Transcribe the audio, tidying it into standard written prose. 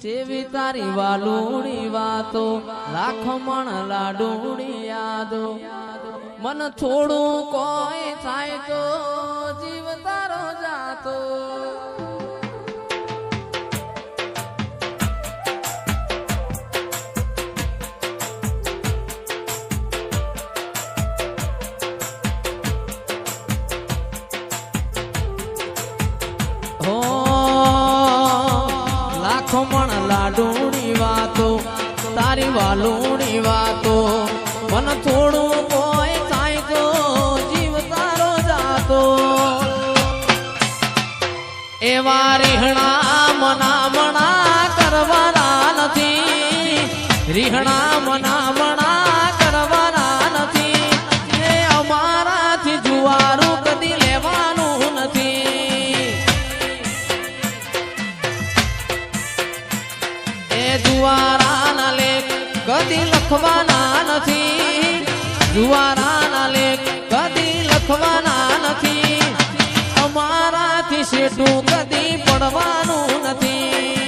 જેવી તારી વાલુડી વાતો લાખ મણ લાડુડી યાદો મન થોડું કોઈ થાય તો જીવ તારો જાતો ખમણ લાડુની વાતો તારી વાલુની વાતો મન થોડું કોઈ થાય તો જીવ તારો જાતો એવા રીહણા મનામણા કરવાના નથી રીહણા મનામણા કરવાના નથી એ અમારાથી જુવારું કદી લેવાનું નથી જુવારાના લેખ કદી લખવાના નથી જુવારાના લેખ કદી લખવાના નથી અમારાથી શેઠું કદી પડવાનું નથી